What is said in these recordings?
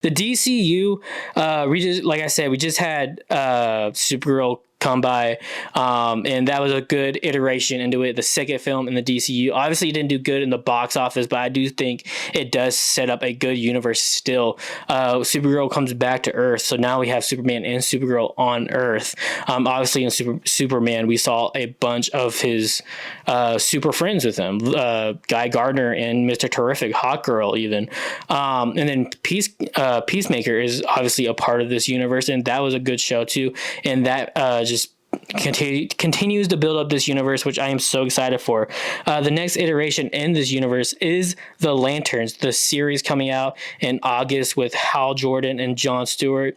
The DCU, we just like I said, we just had Supergirl come by, and that was a good iteration into it. The second film in the DCU, obviously, it didn't do good in the box office, but I do think it does set up a good universe. Still, Supergirl comes back to Earth, so now we have Superman and Supergirl on Earth. Obviously, in Superman, we saw a bunch of his super friends with him, Guy Gardner and Mister Terrific, Hawkgirl, even, and then Peacemaker is obviously a part of this universe, and that was a good show too, and that just continues to build up this universe, which I am so excited for. The next iteration in this universe is the Lanterns, the series coming out in August with Hal Jordan and Jon Stewart.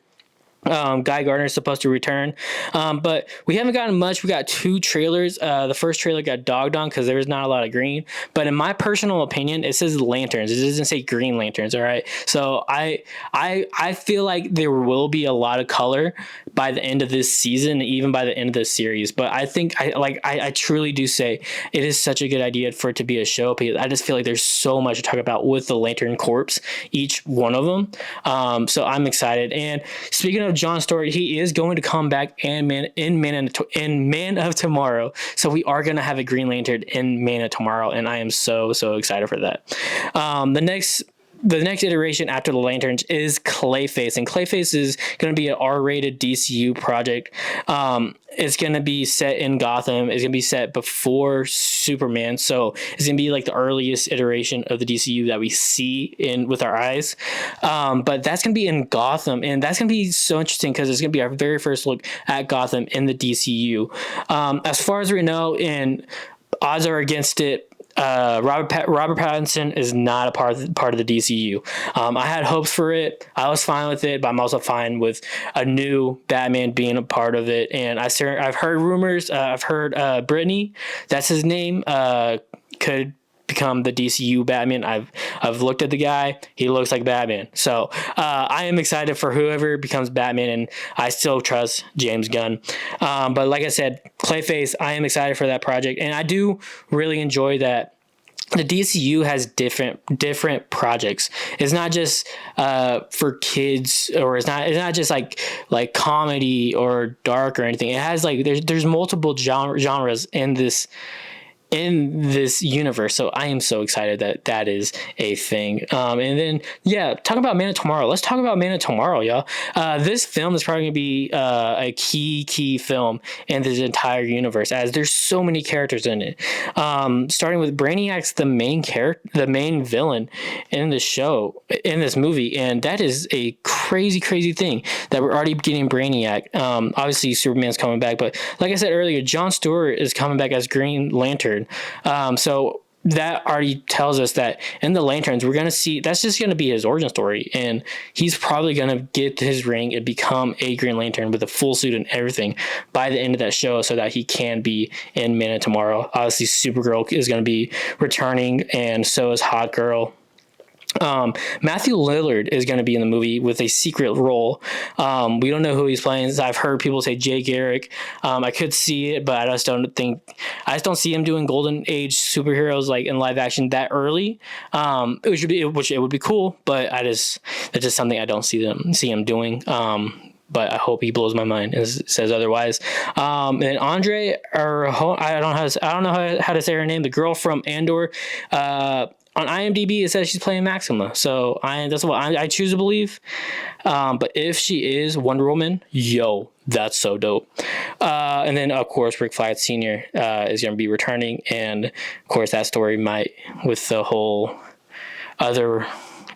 Guy Gardner is supposed to return, but we haven't gotten much. We got 2 trailers. The first trailer got dogged on because there was not a lot of green, but in my personal opinion, it says Lanterns. It doesn't say Green Lanterns. All right, so I feel like there will be a lot of color by the end of this season, even by the end of this series. But I think I truly do say it is such a good idea for it to be a show, because I just feel like there's so much to talk about with the Lantern Corps, each one of them. So I'm excited. And speaking of Jon Stewart, he is going to come back in Man of Tomorrow. So we are going to have a Green Lantern in Man of Tomorrow, and I am so excited for that. The next iteration after the Lanterns is Clayface, and Clayface is going to be an R-rated DCU project. It's going to be set in Gotham. It's going to be set before Superman, so it's going to be like the earliest iteration of the DCU that we see in with our eyes. But that's going to be in Gotham, and that's going to be so interesting because it's going to be our very first look at Gotham in the DCU. As far as we know, and odds are against it, Robert Pattinson is not a part of the DCU. I had hopes for it. I was fine with it, but I'm also fine with a new Batman being a part of it. And I've heard rumors. I've heard Brittany, that's his name, could become the DCU Batman. I've looked at the guy. He looks like Batman. So I am excited for whoever becomes Batman, and I still trust James Gunn. But like I said, Clayface, I am excited for that project, and I do really enjoy that the DCU has different projects. It's not just for kids, or it's not just like comedy or dark or anything. It has like there's multiple genres in this universe. So I am so excited that is a thing. And then, talk about Man of Tomorrow. Let's talk about Man of Tomorrow, y'all. This film is probably going to be a key film in this entire universe, as there's so many characters in it. Starting with Brainiac's the main villain in the show, in this movie. And that is a crazy thing that we're already getting Brainiac. Obviously Superman's coming back, but like I said earlier, Jon Stewart is coming back as Green Lantern. So that already tells us that in the Lanterns, we're going to see that's just going to be his origin story. And he's probably going to get his ring and become a Green Lantern with a full suit and everything by the end of that show, so that he can be in Man of Tomorrow. Obviously, Supergirl is going to be returning, and so is Hawkgirl. Matthew Lillard is going to be in the movie with a secret role. We don't know who he's playing. I've heard people say Jay Garrick. I could see it, but I just don't see him doing Golden Age superheroes like in live action that early. Which it would be cool, but that's just something I don't see him doing. But I hope he blows my mind and says otherwise. And Andre, or I don't know how to say her name, the girl from Andor. On IMDb, it says she's playing Maxima, so that's what I choose to believe. But if she is Wonder Woman, that's so dope. And then, of course, Rick Flag Sr. Is going to be returning, and of course, that story might, with the whole other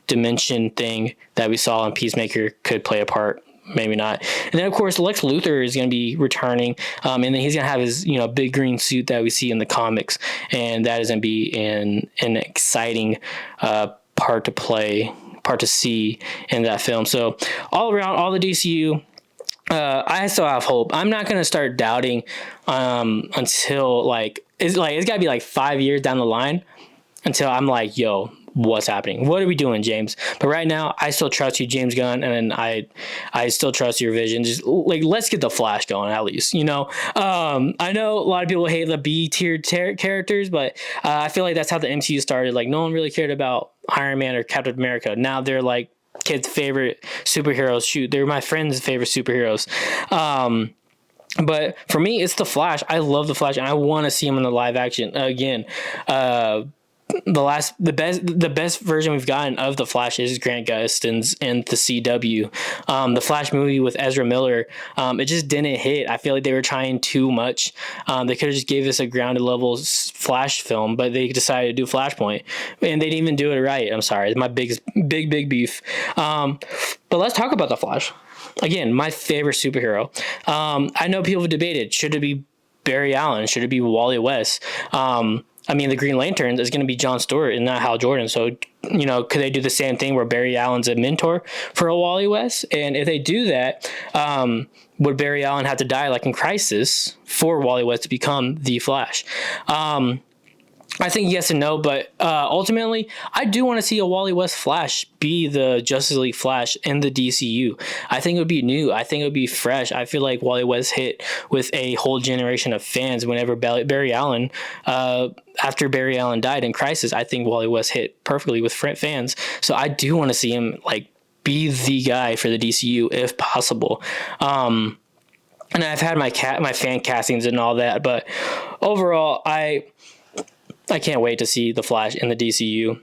dimension thing that we saw in Peacemaker, could play a part. Maybe not. And then, of course, Lex Luthor is going to be returning, and then he's going to have his big green suit that we see in the comics, and that is going to be an exciting part to see in that film. So all around, all the DCU, I still have hope. I'm not going to start doubting until it's got to be like 5 years down the line until I'm like, what's happening? What are we doing, James? But right now, I still trust you, James Gunn, and I still trust your vision. Just let's get the Flash going at least. I know a lot of people hate the B-tier characters, but I feel like that's how the MCU started. Like no one really cared about Iron Man or Captain America. Now they're like kids' favorite superheroes. Shoot, they're my friends' favorite superheroes. But for me, it's the Flash. I love the Flash, and I want to see him in the live action again. The best version we've gotten of the Flash is Grant Gustin's in the CW. The Flash movie with Ezra Miller, it just didn't hit. I feel like they were trying too much. They could have just gave us a grounded level Flash film, but they decided to do Flashpoint, and they didn't even do it right. I'm sorry, it's my big beef. But let's talk about the Flash. Again, my favorite superhero. I know people have debated, should it be Barry Allen? Should it be Wally West? I mean, the Green Lantern is going to be John Stewart and not Hal Jordan. So, could they do the same thing where Barry Allen's a mentor for a Wally West? And if they do that, would Barry Allen have to die like in Crisis for Wally West to become the Flash? I think yes and no, but ultimately, I do want to see a Wally West Flash be the Justice League Flash in the DCU. I think it would be new. I think it would be fresh. I feel like Wally West hit with a whole generation of fans whenever Barry Allen, after Barry Allen died in Crisis, I think Wally West hit perfectly with fans. So I do want to see him be the guy for the DCU if possible. And I've had my fan castings and all that, but overall, I can't wait to see the Flash in the DCU.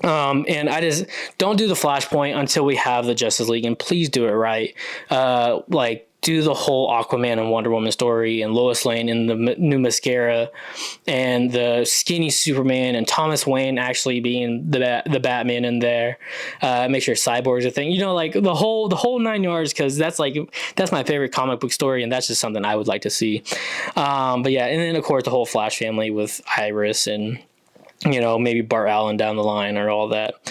And I just don't do the Flashpoint until we have the Justice League, and please do it right. Do the whole Aquaman and Wonder Woman story, and Lois Lane in the new mascara, and the skinny Superman, and Thomas Wayne actually being the Batman in there. Make sure Cyborg's a thing, the whole 9 yards, because that's my favorite comic book story, and that's just something I would like to see. But yeah, and then of course the whole Flash family with Iris and maybe Bart Allen down the line or all that.